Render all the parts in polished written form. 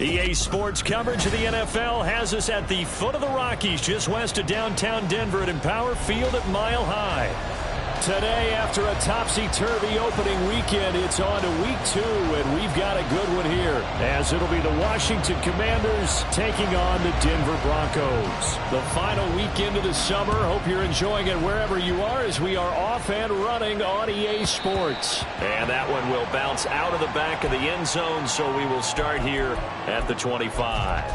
EA Sports coverage of the NFL has us at the foot of the Rockies, just west of downtown Denver at Empower Field at Mile High. Today, after a topsy-turvy opening weekend, it's on to week 2, and we've got a good one here, as it'll be the Washington Commanders taking on the Denver Broncos. The final weekend of the summer. Hope you're enjoying it wherever you are, as we are off and running on EA Sports. And that one will bounce out of the back of the end zone, so we will start here at the 25.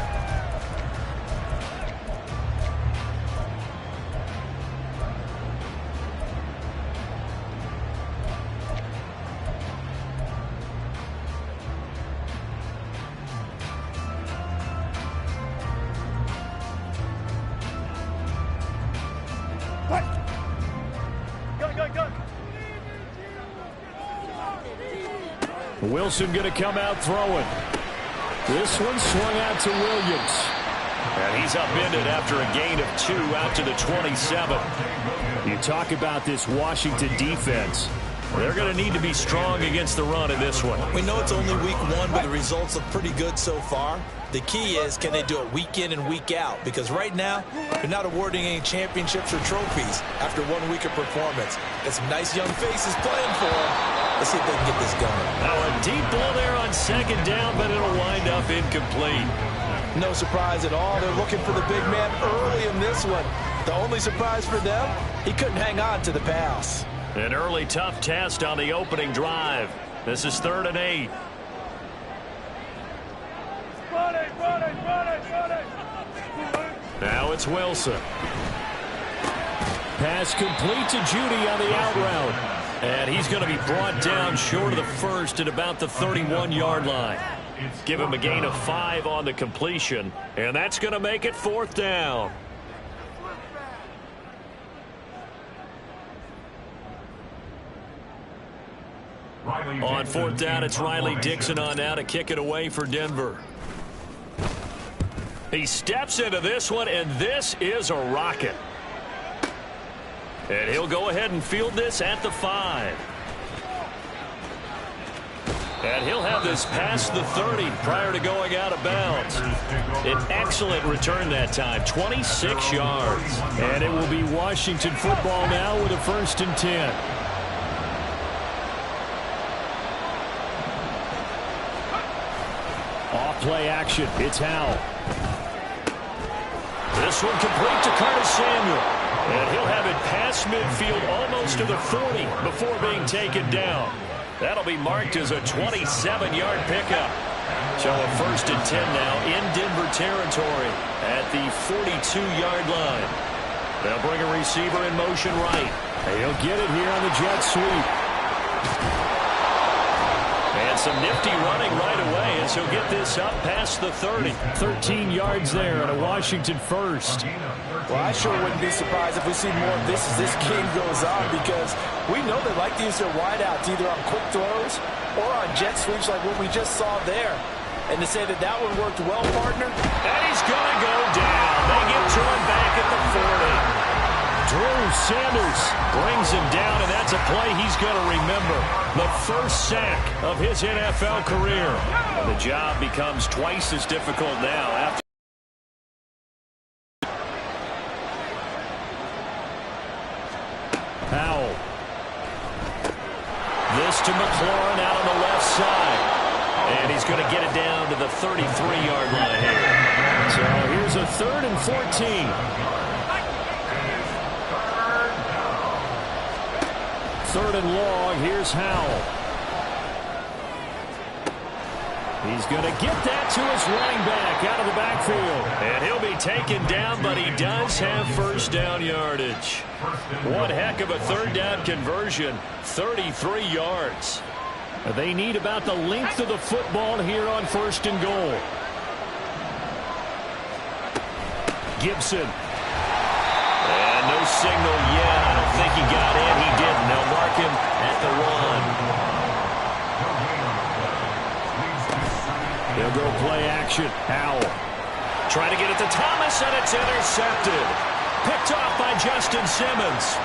Wilson going to come out throwing. This one swung out to Williams. And he's upended after a gain of 2 out to the 27. You talk about this Washington defense. They're going to need to be strong against the run in this one. We know it's only week 1, but the results look pretty good so far. The key is, can they do it week in and week out? Because right now, they're not awarding any championships or trophies after 1 week of performance. Got some nice young faces playing for them. Let's see if they can get this going. Now a deep ball there on second down, but it'll wind up incomplete. No surprise at all. They're looking for the big man early in this one. The only surprise for them, he couldn't hang on to the pass. An early tough test on the opening drive. This is 3rd and 8. Now it's Wilson. Pass complete to Judy on the out route. And he's going to be brought down short of the first at about the 31-yard line. Give him a gain of 5 on the completion, and that's going to make it 4th down. On 4th down, it's Riley Dixon on now to kick it away for Denver. He steps into this one, and this is a rocket. And he'll go ahead and field this at the 5. And he'll have this past the 30 prior to going out of bounds. An excellent return that time, 26 yards. And it will be Washington football now with a 1st and 10. Off play action, it's Howell. This one complete to Curtis Samuel. And he'll have it past midfield almost to the 40 before being taken down. That'll be marked as a 27-yard pickup. So a 1st and 10 now in Denver territory at the 42-yard line. They'll bring a receiver in motion right. He'll get it here on the jet sweep. And some nifty running right away as he'll get this up past the 30. 13 yards there and a Washington 1st. Well, I sure wouldn't be surprised if we see more of this as this game goes on, because we know they like to use their wideouts either on quick throws or on jet sweeps like what we just saw there. And to say that that one worked well, partner. And he's going to go down. They get Troy back at the 40. Drew Sanders brings him down, and that's a play he's going to remember. The first sack of his NFL career. And the job becomes twice as difficult now after. Howell. This to McLaurin out on the left side. And he's going to get it down to the 33-yard line here. So here's a 3rd and 14. 3rd and long. Here's Howell. He's going to get that to his running back out of the backfield. And he'll be taken down, but he does have 1st down yardage. One heck of a 3rd down conversion. 33 yards. They need about the length of the football here on 1st and goal. Gibson. And no signal yet. I don't think he got in. He didn't. They'll mark him at the 1. go play action. Howell. Trying to get it to Thomas, and it's intercepted. Picked off by Justin Simmons.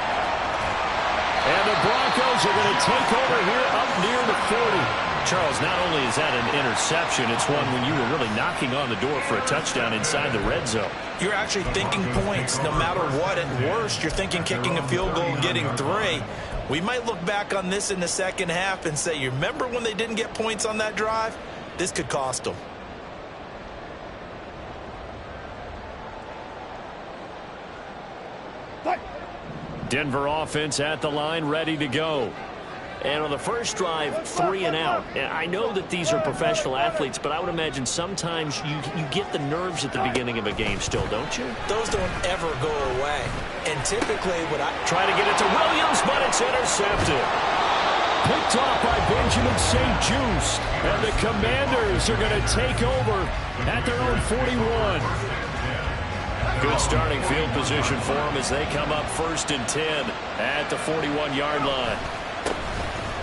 And the Broncos are going to take over here up near the 40. Charles, not only is that an interception, it's one when you were really knocking on the door for a touchdown inside the red zone. You're actually thinking points no matter what. At worst, you're thinking kicking a field goal and getting 3. We might look back on this in the second half and say, you remember when they didn't get points on that drive? This could cost them. Denver offense at the line, ready to go. And on the first drive, 3 and out. And I know that these are professional athletes, but I would imagine sometimes you get the nerves at the beginning of a game still, don't you? Those don't ever go away. And typically what I try to get it to Williams, but it's intercepted. Picked off by Benjamin St. Juste. And the Commanders are going to take over at their own 41. Good starting field position for them as they come up 1st and 10 at the 41-yard line.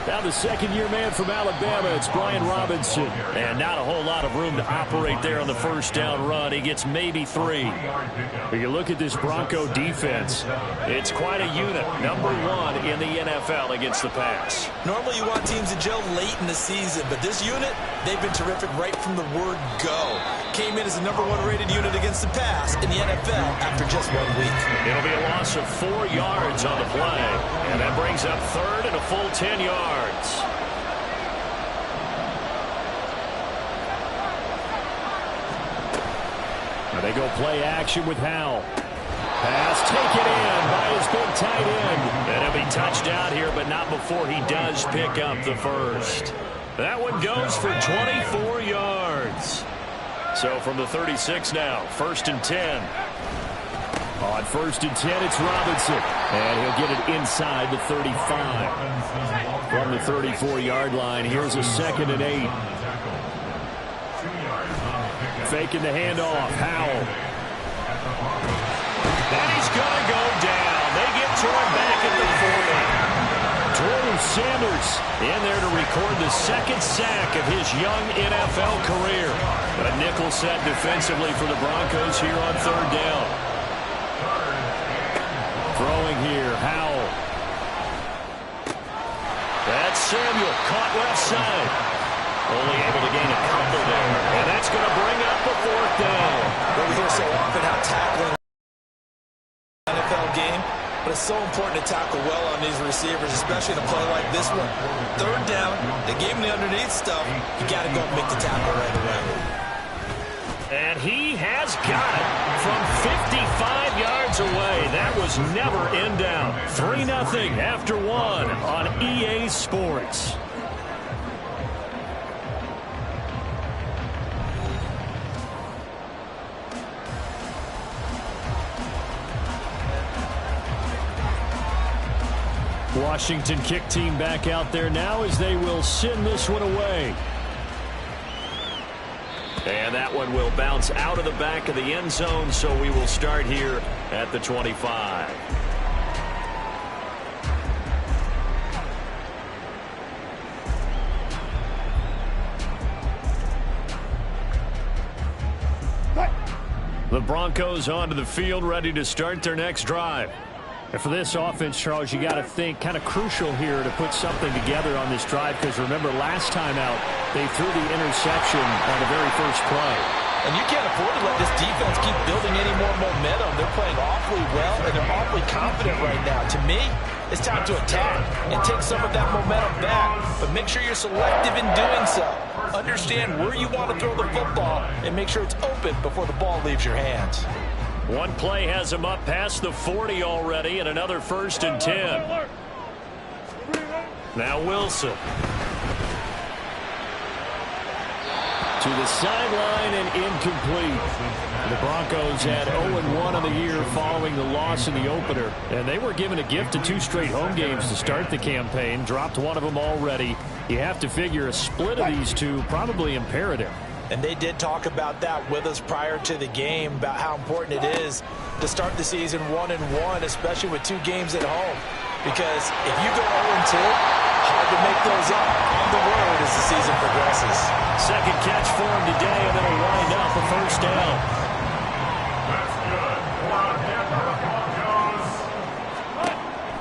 Now the second-year man from Alabama, it's Brian Robinson. And not a whole lot of room to operate there on the first down run. He gets maybe 3. But you look at this Bronco defense, it's quite a unit. Number 1 in the NFL against the pass. Normally you want teams to gel late in the season, but this unit, they've been terrific right from the word go. Came in as the number 1 rated unit against the pass in the NFL after just 1 week. It'll be a loss of 4 yards on the play. And that brings up 3rd and a full 10 yards. Now they go play action with Howell. Pass taken in by his big tight end. And he'll be touched out here, but not before he does pick up the first. That one goes for 24 yards. So from the 36 now, 1st and 10. On 1st and 10, it's Robinson. And he'll get it inside the 35. From the 34-yard line, here's a 2nd and 8. Faking the handoff, Howell. And he's going to go down. They get to him back at the 40. Jordan Sanders in there to record the 2nd sack of his young NFL career. A nickel set defensively for the Broncos here on 3rd down. Throwing here, Howell. That's Samuel, caught left side. Only able to gain a couple there. And that's going to bring up a 4th down. Well, we hear so often how tackling an NFL game, but it's so important to tackle well on these receivers, especially in a play like this one. 3rd down, they gave him the underneath stuff. You got to go and make the tackle right away. And he has got it from 55 yards away. That was never in doubt. 3-0 after 1 on EA Sports. Washington kick team back out there now as they will send this one away. And that one will bounce out of the back of the end zone, so we will start here at the 25. The Broncos onto the field, ready to start their next drive. And for this offense, Charles, you got to think kind of crucial here to put something together on this drive, because remember last time out they threw the interception on the very first play. And you can't afford to let this defense keep building any more momentum. They're playing awfully well, and they're awfully confident right now. To me, it's time to attack and take some of that momentum back, but make sure you're selective in doing so. Understand where you want to throw the football and make sure it's open before the ball leaves your hands. One play has him up past the 40 already, and another 1st and 10. Now Wilson. To the sideline and incomplete. The Broncos had 0-1 on the year following the loss in the opener. And they were given a gift of 2 straight home games to start the campaign. Dropped one of them already. You have to figure a split of these two probably imperative. And they did talk about that with us prior to the game, about how important it is to start the season 1-1, especially with 2 games at home. because if you go 0-2, hard to make those up on the road as the season progresses. Second catch for him today, and it'll wind up a first down.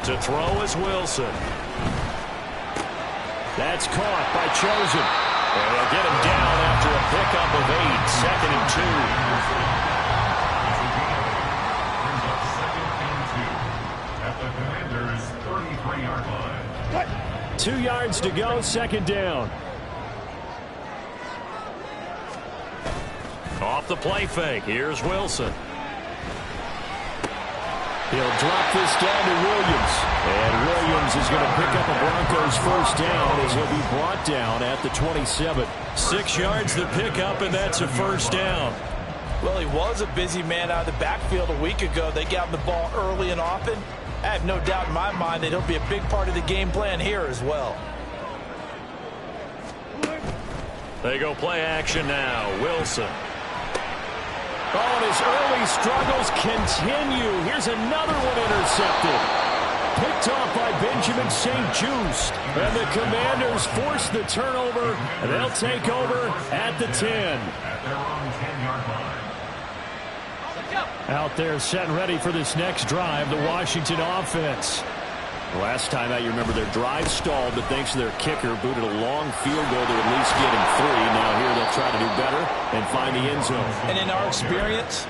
To throw is Wilson. That's caught by Chosen. And they'll get him down after a pickup of 8, 2nd and 2. 2 yards to go, 2nd down. Off the play fake, here's Wilson. He'll drop this down to Williams. And Williams is going to pick up a Broncos first down as he'll be brought down at the 27. 6 yards to pick up, and that's a first down. Well, he was a busy man out of the backfield a week ago. They got him the ball early and often. I have no doubt in my mind that he'll be a big part of the game plan here as well. They go play action now. Wilson. Oh, and his early struggles continue. Here's another one intercepted. Picked off by Benjamin St-Juste. And the Commanders force the turnover, and they'll take over at the 10. Out there set and ready for this next drive, the Washington offense. Last time out, you remember their drive stalled, but thanks to their kicker, booted a long field goal to at least get him 3. Now here they'll try to do better and find the end zone. And in our experience,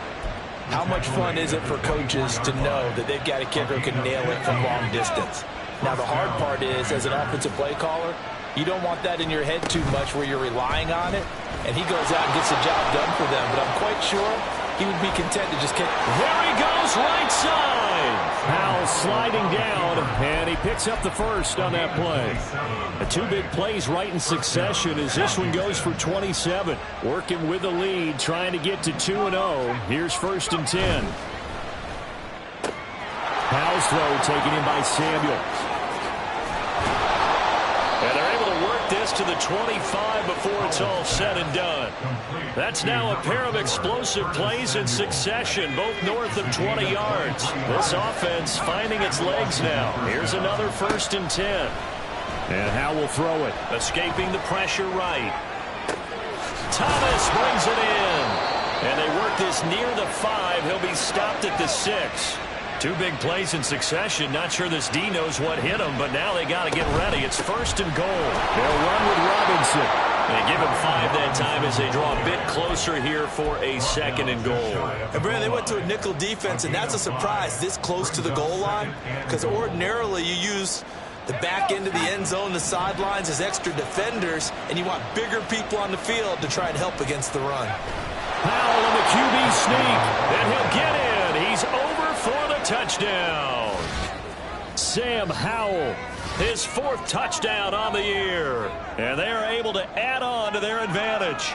how much fun is it for coaches to know that they've got a kicker who can nail it from long distance? Now the hard part is, as an offensive play caller, you don't want that in your head too much where you're relying on it, and he goes out and gets the job done for them. But I'm quite sure he would be content to just kick. There he goes, right side. Howell sliding down, and he picks up the first on that play. The 2 big plays right in succession as this one goes for 27. Working with the lead, trying to get to 2-0. Here's 1st and 10. Howell's throw taken in by Samuel. And they're able to work this to the 25 before it's all said and done. That's now a pair of explosive plays in succession, both north of 20 yards. This offense finding its legs now. Here's another 1st and 10. And Howell will throw it. Escaping the pressure right. Thomas brings it in. And they work this near the 5. He'll be stopped at the 6. 2 big plays in succession. Not sure this D knows what hit him, but now they got to get ready. It's 1st and goal. They'll run with Robinson. They give him 5 that time as they draw a bit closer here for a 2nd and goal. And Brandon, they went to a nickel defense, and that's a surprise this close to the goal line, because ordinarily you use the back end of the end zone, the sidelines as extra defenders, and you want bigger people on the field to try and help against the run. Howell in the QB sneak, and he'll get in. He's over for the touchdown. Sam Howell, his 4th touchdown on the year. And they are able to add on to their advantage.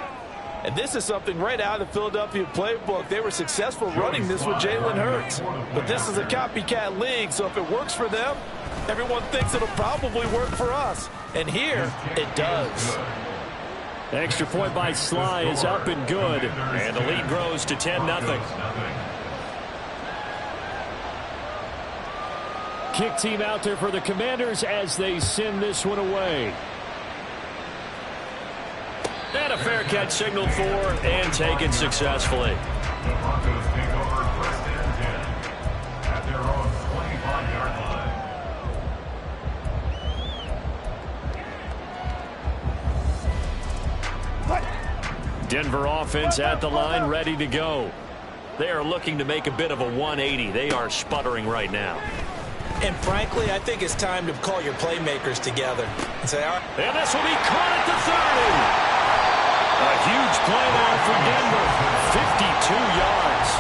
And this is something right out of the Philadelphia playbook. They were successful running this with Jalen Hurts. But this is a copycat league, so if it works for them, everyone thinks it'll probably work for us. And here, it does. Extra point by Sly is up and good. And the lead grows to 10-0. Kick team out there for the Commanders as they send this one away. And a fair catch signaled for and taken successfully. The Broncos take over 1st and 10 at their own 25-yard line. Denver offense at the line, ready to go. They are looking to make a bit of a 180. They are sputtering right now. And frankly, I think it's time to call your playmakers together and say, all right. And this will be caught at the 30. A huge play there for Denver. 52 yards.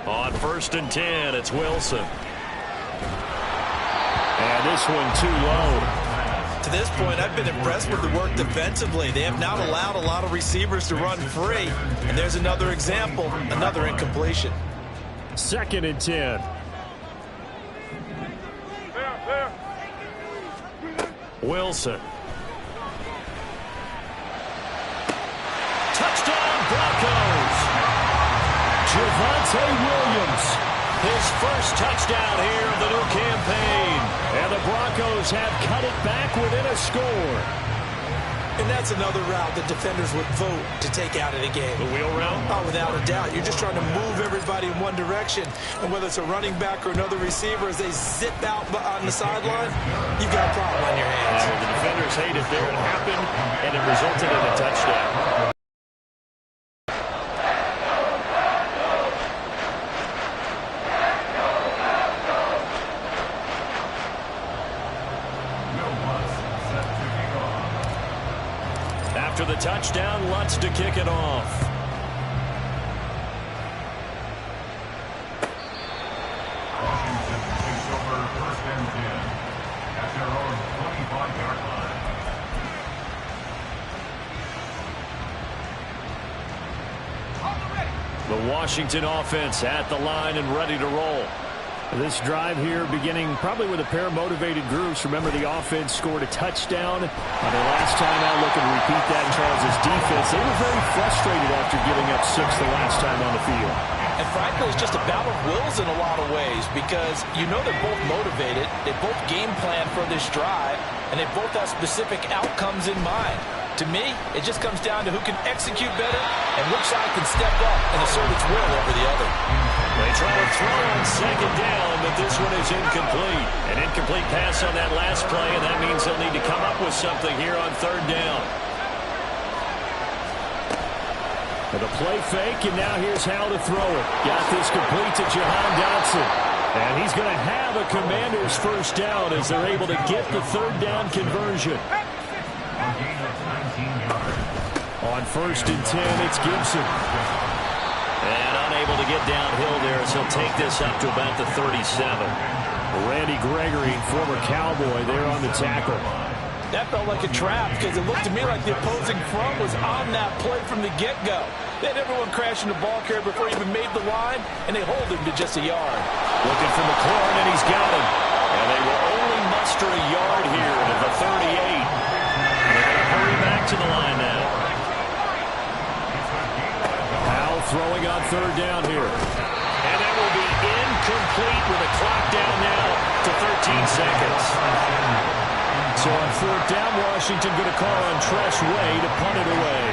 On 1st and 10, it's Wilson. And this one too low. To this point, I've been impressed with the work defensively. They have not allowed a lot of receivers to run free. And there's another example, another incompletion. 2nd and 10. Wilson. Touchdown, Broncos. Javonte Williams. His first touchdown here of the new campaign. And the Broncos have cut it back within a score. And that's another route that defenders would vote to take out of the game. The wheel route? Oh, without a doubt. You're just trying to move everybody in one direction. And whether it's a running back or another receiver, as they zip out on the sideline, you've got a problem on your hands. The defenders hate it there. It happened, and it resulted in a touchdown. After the touchdown, Lutz to kick it off. Washington takes over 1st and 10 at their own 25-yard line. The Washington offense at the line and ready to roll. This drive here beginning probably with a pair of motivated groups. Remember, the offense scored a touchdown on their last time out. Looking to repeat that in Charles' defense. They were very frustrated after giving up 6 the last time on the field. And frankly, it's just a battle of wills in a lot of ways because you know they're both motivated. They both game plan for this drive, and they both have specific outcomes in mind. To me, it just comes down to who can execute better and which side can step up and assert its will over the other. They try to throw on 2nd down, but this one is incomplete. An incomplete pass on that last play, and that means they'll need to come up with something here on 3rd down. And the play fake, and now here's how to throw it. Got this complete to Jahan Dotson. And he's going to have a Commander's first down as they're able to get the 3rd down conversion. A gain of 19 yards. On 1st and 10, it's Gibson. And unable to get downhill there as he'll take this up to about the 37. Randy Gregory, former Cowboy, there on the tackle. That felt like a trap because it looked to me like the opposing front was on that play from the get-go. They had everyone crashing the ball carrier before he even made the line, and they hold him to just a yard. Looking for McLaurin, and he's got him. And they will only muster a yard here to the 38. And they're going to hurry back to the line now. Powell throwing on 3rd down here. And that will be incomplete with a clock down now to 13 seconds. So on 4th down, Washington going to call on Tresh Way to punt it away.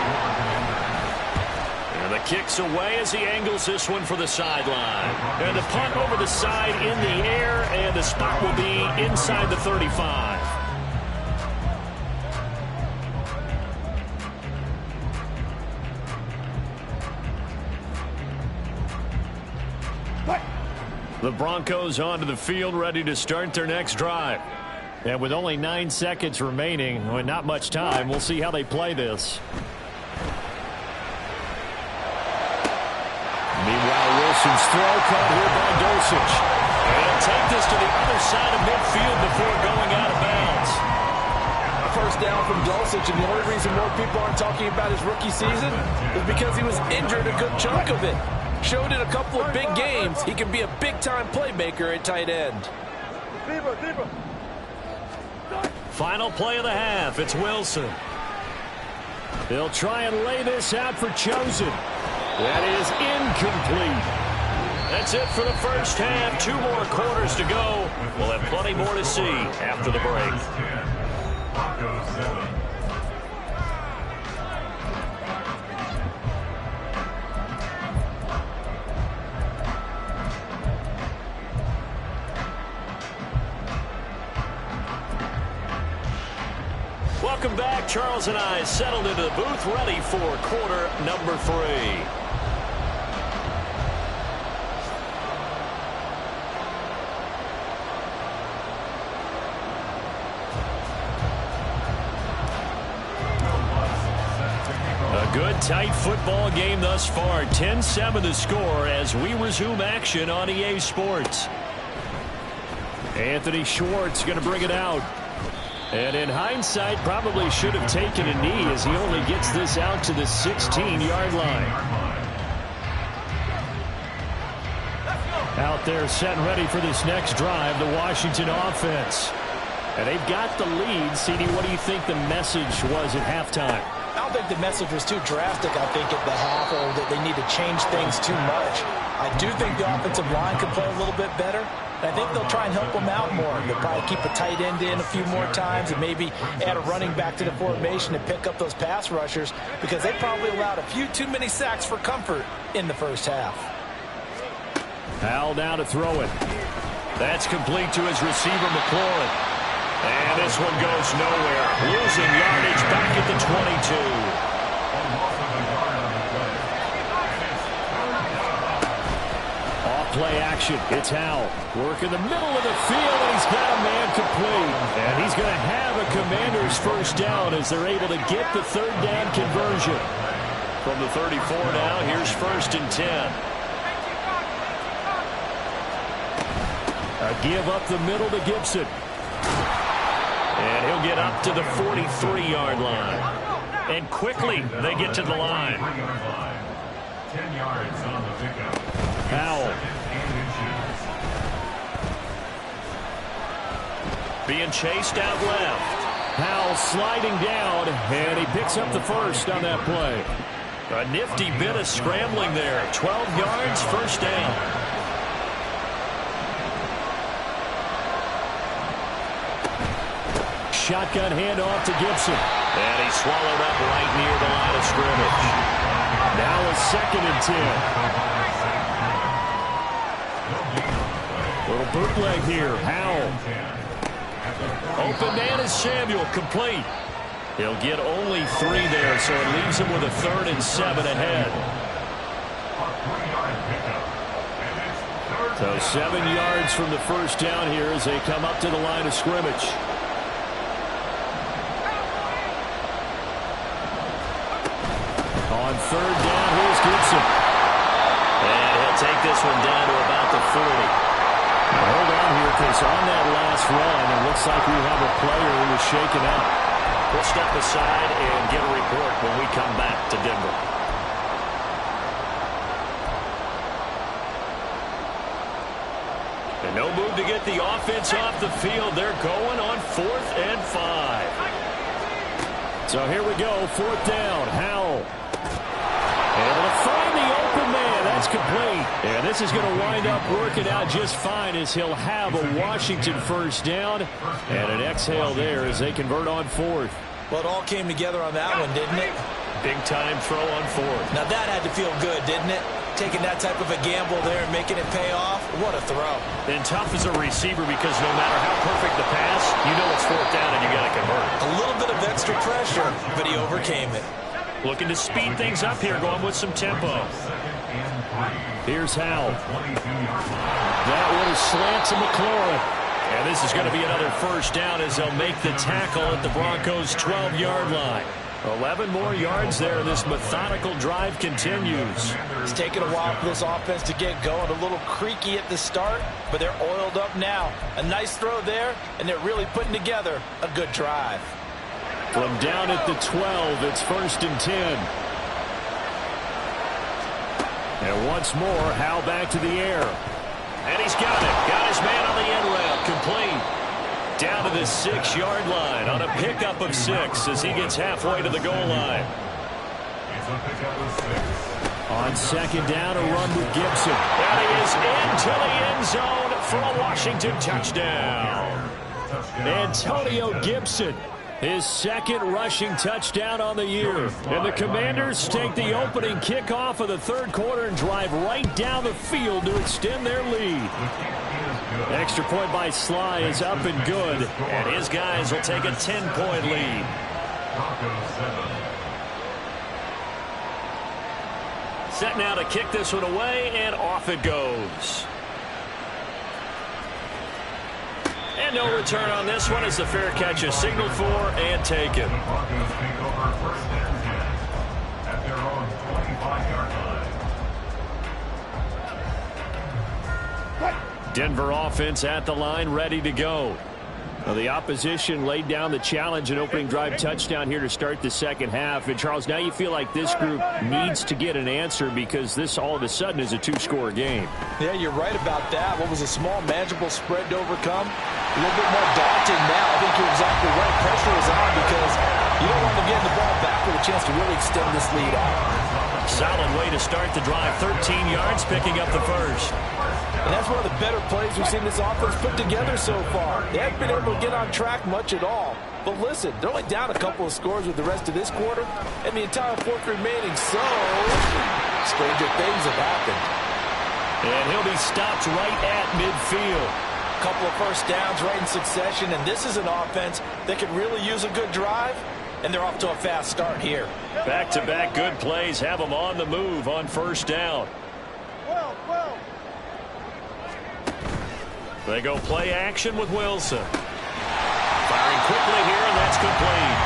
And the kick's away as he angles this one for the sideline. And the punt over the side in the air, and the spot will be inside the 35. The Broncos onto the field, ready to start their next drive. And with only 9 seconds remaining, well, not much time, we'll see how they play this. Meanwhile, Wilson's throw caught here by Dulcich. And he'll take this to the other side of midfield before going out of bounds. First down from Dulcich, and the only reason more people aren't talking about his rookie season is because he was injured a good chunk of it. Showed in a couple of big games he can be a big-time playmaker at tight end. Final play of the half. It's Wilson. They'll try and lay this out for Chosen. That is incomplete. That's it for the first half. 2 more quarters to go. We'll have plenty more to see after the break. Broncos 7. Welcome back. Charles and I settled into the booth, ready for quarter number 3. A good, tight football game thus far. 10-7 the score as we resume action on EA Sports. Anthony Schwartz going to bring it out. And in hindsight, probably should have taken a knee as he only gets this out to the 16-yard line. Out there set and ready for this next drive, the Washington offense. And they've got the lead. CD, what do you think the message was at halftime? I don't think the message was too drastic, I think, at the half, or that they need to change things too much. I do think the offensive line could play a little bit better. I think they'll try and help them out more. They'll probably keep a tight end in a few more times and maybe add a running back to the formation to pick up those pass rushers, because they probably allowed a few too many sacks for comfort in the first half. Howell now to throw it. That's complete to his receiver, McLaurin. And this one goes nowhere. Losing yardage back at the 22. Play action. It's Howell. Work in the middle of the field, and he's got a man complete. And he's going to have a Commander's first down as they're able to get the third down conversion. From the 34 now, here's 1st and 10. A give up the middle to Gibson. And he'll get up to the 43-yard line. And quickly, they get to the line. 10 yards on the pickup. Howell. Being chased out left. Howell sliding down, and he picks up the first on that play. A nifty bit of scrambling there. 12 yards, first down. Shotgun handoff to Gibson. And he's swallowed up right near the line of scrimmage. Now a 2nd and 10. Little bootleg here. Howell. Open man is Samuel, complete. He'll get only 3 there, so it leaves him with a 3rd and 7 ahead. So 7 yards from the first down here as they come up to the line of scrimmage. On 3rd down, here's Gibson. And he'll take this one down to about the 40. Now hold on here, because on that last run, it looks like we have a player who was shaken up. We'll step aside and get a report when we come back to Denver. And no move to get the offense off the field. They're going on 4th and 5. So here we go, 4th down. Howell. Able to find the open man. That's complete. And this is going to wind up working out just fine as he'll have a Washington first down. And an exhale there as they convert on 4th. Well, it all came together on that one, didn't it? Big time throw on 4th. Now that had to feel good, didn't it? Taking that type of a gamble there and making it pay off. What a throw. And tough as a receiver, because no matter how perfect the pass, you know it's 4th down and you got to convert. A little bit of extra pressure, but he overcame it. Looking to speed things up here, going with some tempo. Here's Howell. That one is slant to McLaurin. And this is going to be another first down as they'll make the tackle at the Broncos' 12-yard line. 11 more yards there. This methodical drive continues. It's taken a while for this offense to get going. A little creaky at the start, but they're oiled up now. A nice throw there, and they're really putting together a good drive. From down at the 12, it's 1st and 10. And once more, Howell back to the air. And he's got it. Got his man on the end route. Complete. Down to the 6-yard line on a pickup of 6 as he gets halfway to the goal line. On 2nd down, a run with Gibson. And he is into the end zone for a Washington touchdown. Antonio Gibson, his 2nd rushing touchdown on the year. And the Commanders take the opening kickoff of the 3rd quarter and drive right down the field to extend their lead. Extra point by Sly is up and good. And his guys will take a 10-point lead. Set now to kick this one away, and off it goes. And no return on this one as the fair catch is signaled for and taken. Denver offense at the line, ready to go. Well, the opposition laid down the challenge, an opening drive touchdown here to start the second half. And, Charles, now you feel like this group needs to get an answer because this all of a sudden is a two-score game. Yeah, you're right about that. What was a small, manageable spread to overcome? A little bit more daunting now. I think you're exactly right. Pressure is on because you don't want to get the ball back with a chance to really extend this lead out. Solid way to start the drive. 13 yards, picking up the first. And that's one of the better plays we've seen this offense put together so far. They haven't been able to get on track much at all. But listen, they're only down a couple of scores with the rest of this quarter, and the entire fourth remaining, so stranger things have happened. And he'll be stopped right at midfield. A couple of first downs right in succession, and this is an offense that could really use a good drive, and they're off to a fast start here. Back-to-back good plays have them on the move on first down. They go play action with Wilson. Firing quickly here, and that's complete.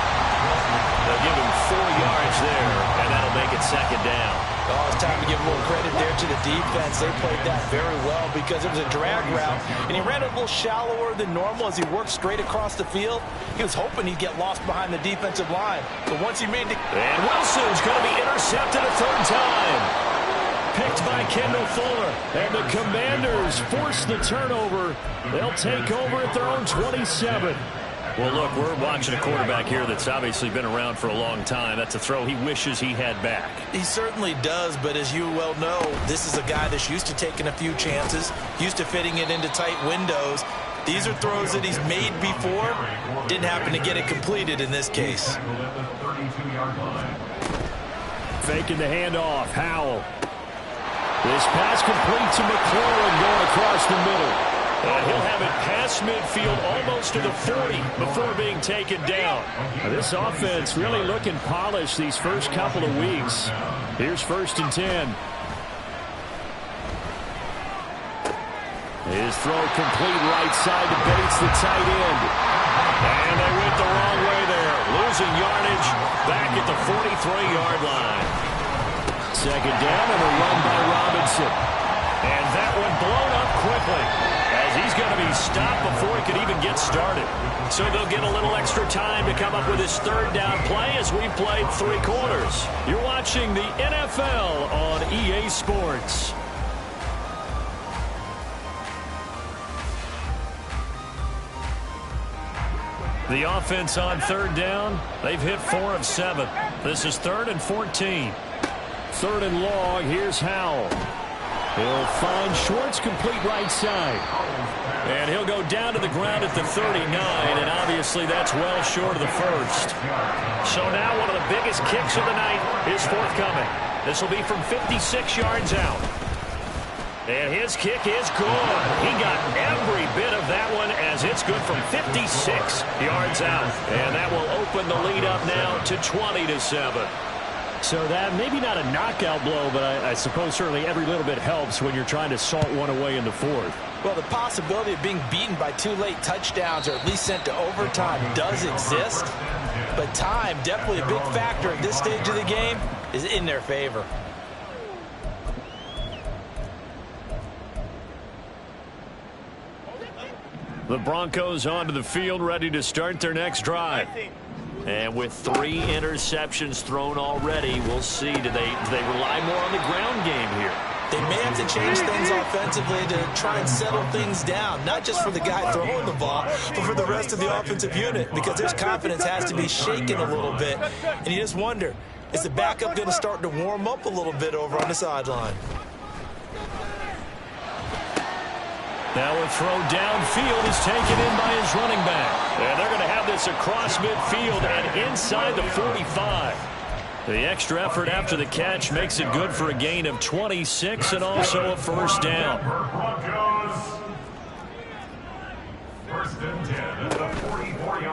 They'll give him 4 yards there, and that'll make it second down. Oh, it's time to give a little credit there to the defense. They played that very well because it was a drag route, and he ran a little shallower than normal as he worked straight across the field. He was hoping he'd get lost behind the defensive line, but once he made the... And Wilson's going to be intercepted a third time. Picked by Kendall Fuller. And the Commanders force the turnover. They'll take over at their own 27. Well, look, we're watching a quarterback here that's obviously been around for a long time. That's a throw he wishes he had back. He certainly does, but as you well know, this is a guy that's used to taking a few chances, used to fitting it into tight windows. These are throws that he's made before. Didn't happen to get it completed in this case. Faking the handoff. Howell. This pass complete to McClellan going across the middle. And he'll have it past midfield almost to the 40 before being taken down. This offense really looking polished these first couple of weeks. Here's 1st and 10. His throw complete right side to Bates, the tight end. And they went the wrong way there. Losing yardage back at the 43-yard line. Second down and a run by Robinson. And that one blown up quickly as he's going to be stopped before he could even get started. So they'll get a little extra time to come up with his third down play as we've played 3 quarters. You're watching the NFL on EA Sports. The offense on third down, they've hit 4 of 7. This is 3rd and 14. 3rd and long, here's Howell. He'll find Schwartz complete right side. And he'll go down to the ground at the 39, and obviously that's well short of the first. So now one of the biggest kicks of the night is forthcoming. This will be from 56 yards out. And his kick is good. He got every bit of that one as it's good from 56 yards out. And that will open the lead up now to 20-7. So that maybe not a knockout blow, but I suppose certainly every little bit helps when you're trying to salt one away in the 4th. Well, the possibility of being beaten by 2 late touchdowns or at least sent to overtime does exist. But time, definitely a big factor at this stage of the game, is in their favor. The Broncos onto the field, ready to start their next drive. And with 3 interceptions thrown already, we'll see. Do they rely more on the ground game here? They may have to change things offensively to try and settle things down, not just for the guy throwing the ball, but for the rest of the offensive unit, because their confidence has to be shaken a little bit. And you just wonder, is the backup going to start to warm up a little bit over on the sideline? Now a throw downfield is taken in by his running back. And they're going to have this across midfield and inside the 45. The extra effort after the catch makes it good for a gain of 26 and also a first down.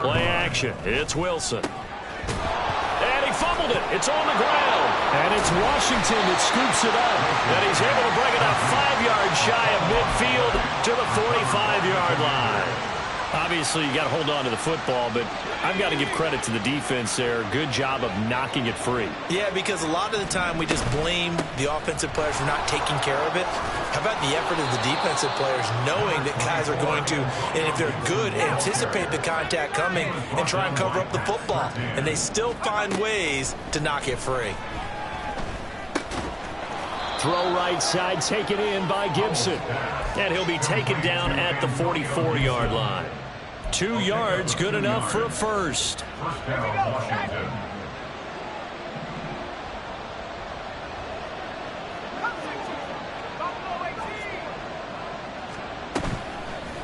Play action. It's Wilson. And he fumbled it. It's on the ground. And it's Washington that scoops it up. And he's able to bring it up 5 yards shy of midfield to the 45-yard line. Obviously, you got to hold on to the football, but I've got to give credit to the defense there. Good job of knocking it free. Yeah, because a lot of the time we just blame the offensive players for not taking care of it. How about the effort of the defensive players knowing that guys are going to, and if they're good, anticipate the contact coming and try and cover up the football. And they still find ways to knock it free. Throw right side, taken in by Gibson. And he'll be taken down at the 44-yard line. 2 yards, good enough for a first. First down, Washington.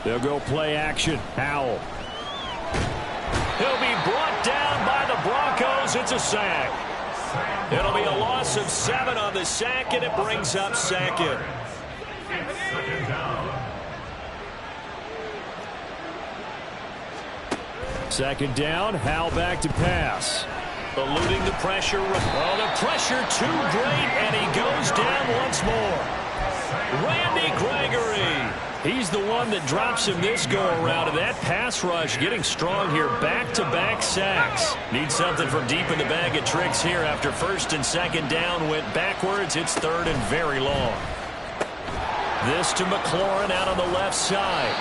They'll go play action. Howell. He'll be brought down by the Broncos. It's a sack. It'll be a loss of 7 on the sack, and it brings up 2nd. Second down. 2nd down, Howell back to pass. Eluding the pressure. Oh, the pressure too great, and he goes down once more. Randy Gregory. He's the one that drops him this go-around, and that pass rush getting strong here. Back-to-back sacks. Need something from deep in the bag of tricks here after 1st and 2nd down went backwards. It's 3rd and very long. This to McLaurin out on the left side.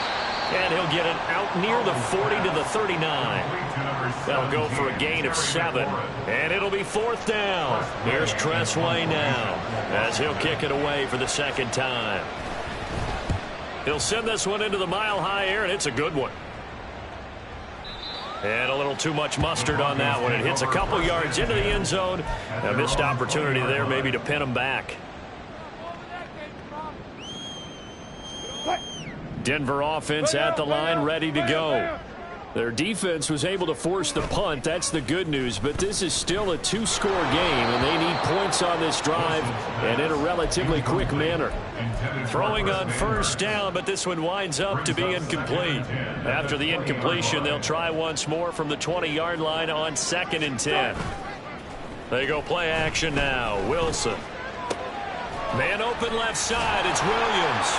And he'll get it out near the 40 to the 39. That'll go for a gain of 7. And it'll be 4th down. Here's Tressway now as he'll kick it away for the 2nd time. He'll send this one into the mile-high air, and it's a good one. And a little too much mustard on that one. It hits a couple yards into the end zone. A missed opportunity there maybe to pin him back. Denver offense at the line, ready to go. Their defense was able to force the punt. That's the good news. But this is still a 2-score game, and they need points on this drive and in a relatively quick manner. Throwing on 1st down, but this one winds up to be incomplete. After the incompletion, they'll try once more from the 20-yard line on 2nd and 10. They go play action now. Wilson. Man open left side. It's Williams.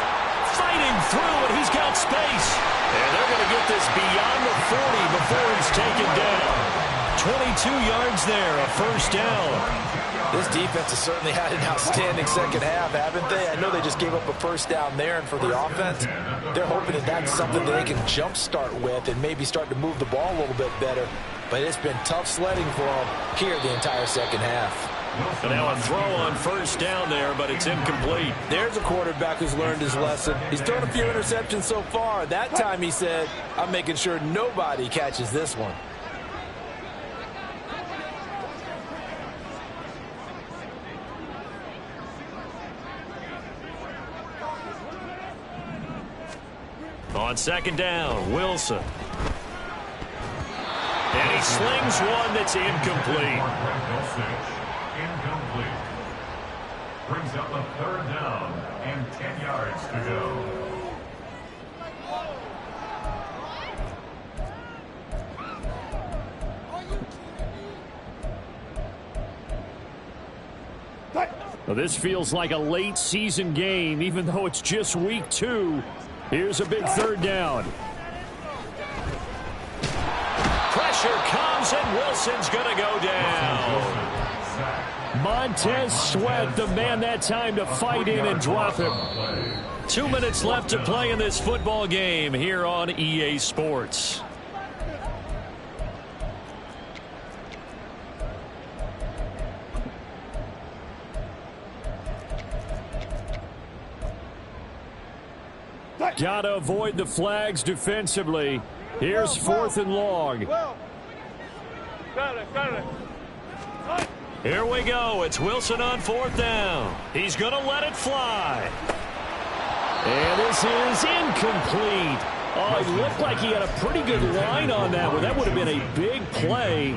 Fighting through, and he's got space. And they're going to get this beyond the 40 before he's taken down. 22 yards there, a 1st down. This defense has certainly had an outstanding 2nd half, haven't they? I know they just gave up a 1st down there, and for the offense, they're hoping that that's something that they can jumpstart with and maybe start to move the ball a little bit better. But it's been tough sledding for them here the entire 2nd half. And now a throw on 1st down there, but it's incomplete. There's a quarterback who's learned his lesson. He's thrown a few interceptions so far. That time he said, I'm making sure nobody catches this one. On 2nd down, Wilson. And he slings one that's incomplete. Incomplete. Brings up a 3rd down and 10 yards to go. Well, this feels like a late season game, even though it's just week 2. Here's a big 3rd down. Pressure comes, and Wilson's going to go down. Montez Sweat, the man that time to fight in and drop him. 2 minutes left to play in this football game here on EA Sports. Got to avoid the flags defensively. Here's 4th and long. Here we go. It's Wilson on 4th down. He's going to let it fly. And this is incomplete. Oh, it looked like he had a pretty good line on that one. That would have been a big play,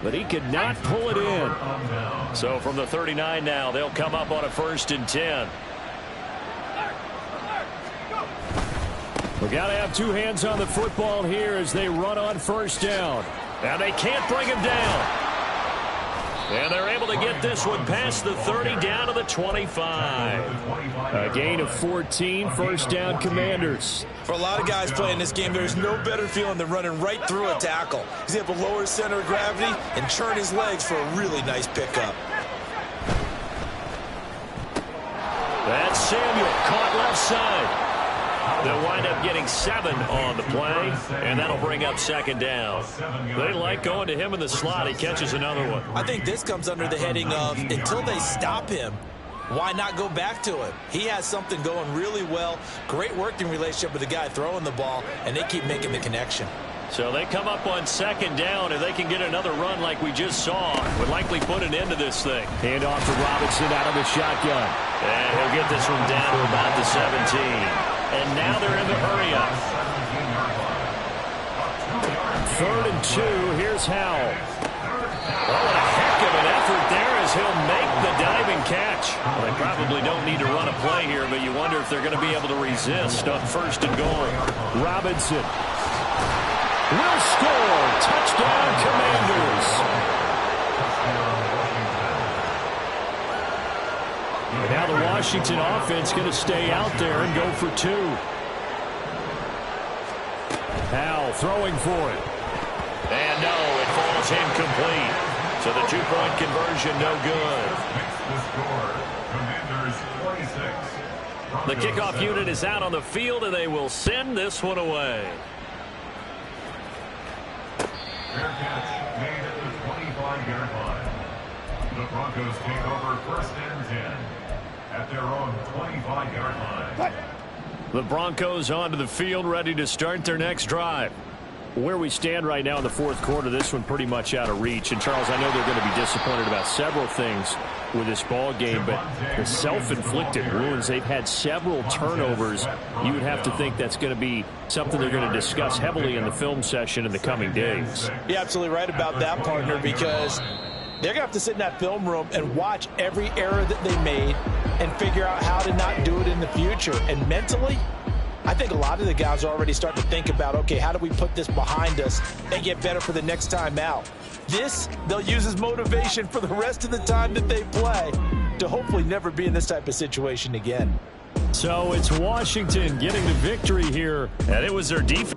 but he could not pull it in. So from the 39 now, they'll come up on a 1st and 10. We got to have 2 hands on the football here as they run on 1st down. Now they can't bring him down. And they're able to get this one past the 30 down to the 25. A gain of 14, first down Commanders. For a lot of guys playing this game, there's no better feeling than running right through a tackle. He's able to lower his center of gravity and churn his legs for a really nice pickup. That's Samuel, caught left side. They'll wind up getting 7 on the play, and that'll bring up second down. They like going to him in the slot. He catches another one. I think this comes under the heading of until they stop him, why not go back to him? He has something going really well. Great working relationship with the guy throwing the ball, and they keep making the connection. So they come up on second down, and they can get another run like we just saw. Would likely put an end to this thing. Hand off to Robinson out of the shotgun. And he'll get this one down to about the 17. And now they're in the hurry-up. 3rd and 2. Here's Howell. Oh, what a heck of an effort there as he'll make the diving catch. Well, they probably don't need to run a play here, but you wonder if they're going to be able to resist on 1st and goal. Robinson will score. Touchdown, Commanders. And now the Washington offense going to stay out there and go for 2. Howell throwing for it. And no, it falls incomplete. So the 2-point conversion no good. The kickoff unit is out on the field, and they will send this one away. Fair catch made at the 25-yard line. The Broncos take over 1st and 10 at their own 25-yard line. The Broncos onto the field, ready to start their next drive. Where we stand right now in the 4th quarter, this one pretty much out of reach. And, Charles, I know they're going to be disappointed about several things with this ball game, but the self-inflicted wounds, they've had several turnovers. You would have to think that's going to be something they're going to discuss heavily in the film session in the coming days. You're absolutely right about that, partner, because they're going to have to sit in that film room and watch every error that they made and figure out how to not do it in the future. And mentally, I think a lot of the guys are already starting to think about, okay, how do we put this behind us and get better for the next time out? This, they'll use as motivation for the rest of the time that they play to hopefully never be in this type of situation again. So it's Washington getting the victory here, and it was their defense.